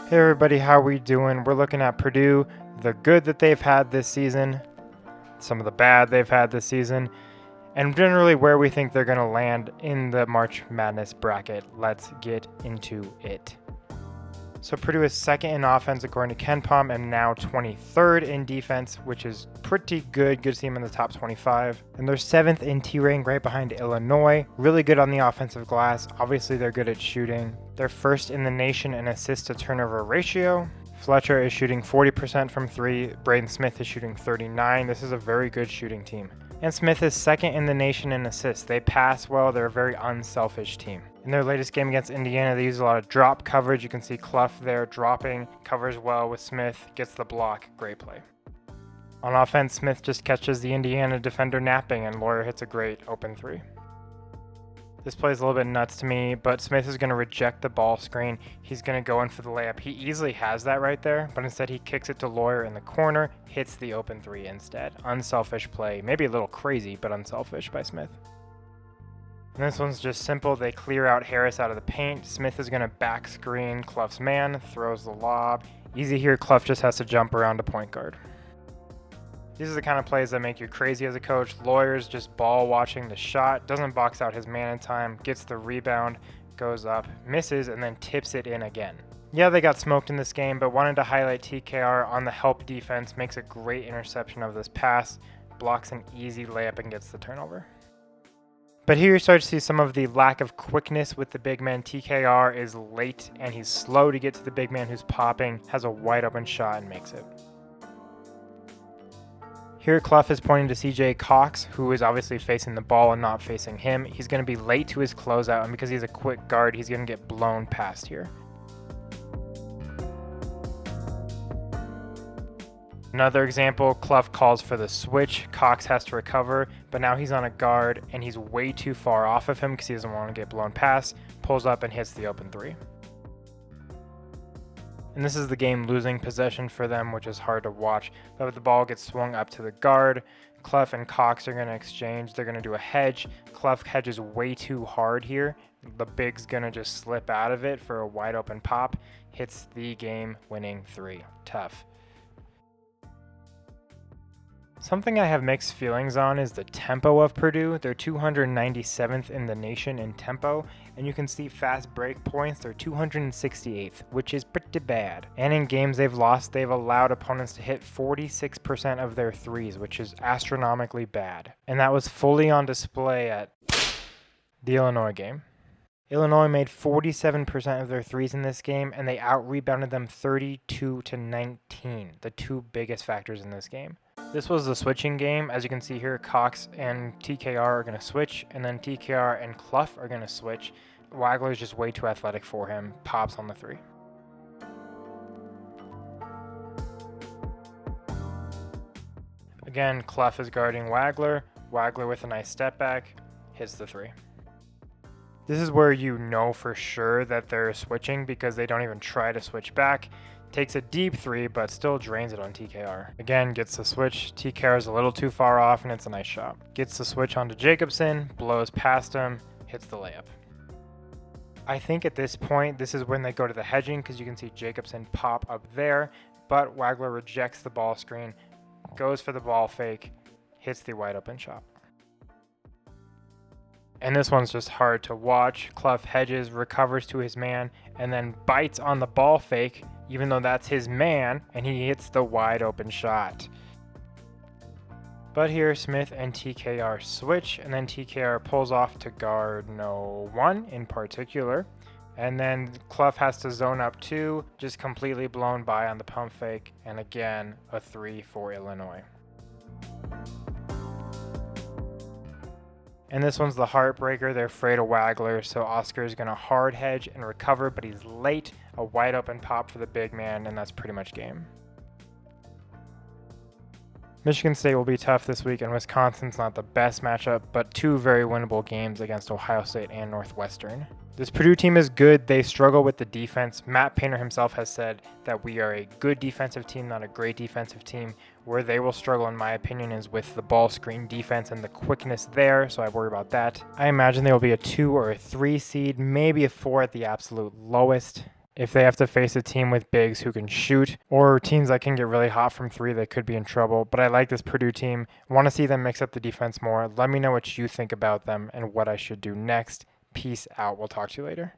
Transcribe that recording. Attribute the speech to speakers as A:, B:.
A: Hey everybody, how we doing? We're looking at Purdue, the good that they've had this season, some of the bad they've had this season, and generally where we think they're going to land in the March Madness bracket. Let's get into it. So Purdue is second in offense according to KenPom and now 23rd in defense, which is pretty good. Good to see them in the top 25. And they're 7th in T-rank right behind Illinois. Really good on the offensive glass. Obviously they're good at shooting. They're first in the nation in assist to turnover ratio. Fletcher is shooting 40% from 3. Braden Smith is shooting 39. This is a very good shooting team. And Smith is second in the nation in assists. They pass well. They're a very unselfish team. In their latest game against Indiana, they use a lot of drop coverage. You can see Clough there dropping, covers well with Smith, gets the block. Great play. On offense, Smith just catches the Indiana defender napping, and Lawyer hits a great open three. This play is a little bit nuts to me, but Smith is going to reject the ball screen. He's going to go in for the layup. He easily has that right there, but instead he kicks it to Lawyer in the corner, hits the open three instead. Unselfish play. Maybe a little crazy, but unselfish by Smith. And this one's just simple. They clear out Harris out of the paint. Smith is going to back screen Clough's man, throws the lob. Easy here. Clough just has to jump around to point guard. These are the kind of plays that make you crazy as a coach. Lawyer's just ball watching the shot, doesn't box out his man in time, gets the rebound, goes up, misses, and then tips it in again. Yeah, they got smoked in this game, but wanted to highlight TKR on the help defense, makes a great interception of this pass, blocks an easy layup and gets the turnover. But here you start to see some of the lack of quickness with the big man. TKR is late and he's slow to get to the big man who's popping, has a wide open shot and makes it. Here Clough is pointing to CJ Cox, who is obviously facing the ball and not facing him. He's going to be late to his closeout, and because he's a quick guard, he's going to get blown past here. Another example, Clough calls for the switch. Cox has to recover, but now he's on a guard, and he's way too far off of him because he doesn't want to get blown past. Pulls up and hits the open three. And this is the game losing possession for them, which is hard to watch. But the ball gets swung up to the guard. Clough and Cox are going to exchange. They're going to do a hedge. Clough hedges way too hard here. The big's going to just slip out of it for a wide open pop. Hits the game winning three. Tough. Something I have mixed feelings on is the tempo of Purdue. They're 297th in the nation in tempo, and you can see fast break points, they're 268th, which is pretty bad. And in games they've lost, they've allowed opponents to hit 46% of their threes, which is astronomically bad. And that was fully on display at the Illinois game. Illinois made 47% of their threes in this game, and they out-rebounded them 32-19, the two biggest factors in this game. This was the switching game. As you can see here, Cox and TKR are going to switch, and then TKR and Clough are going to switch. Wagler is just way too athletic for him. Pops on the three. Again, Clough is guarding Wagler. Wagler with a nice step back, hits the three. This is where you know for sure that they're switching because they don't even try to switch back. Takes a deep three, but still drains it on TKR. Again, gets the switch. TKR is a little too far off, and it's a nice shot. Gets the switch onto Jacobson, blows past him, hits the layup. I think at this point, this is when they go to the hedging because you can see Jacobson pop up there, but Wagler rejects the ball screen, goes for the ball fake, hits the wide open shot. And this one's just hard to watch. Clough hedges, recovers to his man, and then bites on the ball fake, even though that's his man, and he hits the wide open shot. But here, Smith and TKR switch, and then TKR pulls off to guard no one in particular. And then Clough has to zone up two, just completely blown by on the pump fake, and again, a three for Illinois. And this one's the heartbreaker. They're afraid of Wagler, so Oscar is going to hard hedge and recover, but he's late. A wide open pop for the big man, and that's pretty much game. Michigan State will be tough this week, and Wisconsin's not the best matchup, but two very winnable games against Ohio State and Northwestern. This Purdue team is good. They struggle with the defense. Matt Painter himself has said that we are a good defensive team, not a great defensive team. Where they will struggle, in my opinion, is with the ball screen defense and the quickness there, so I worry about that. I imagine they will be a 2 or a 3 seed, maybe a 4 at the absolute lowest. If they have to face a team with bigs who can shoot or teams that can get really hot from three, they could be in trouble. But I like this Purdue team. Want to see them mix up the defense more. Let me know what you think about them and what I should do next. Peace out. We'll talk to you later.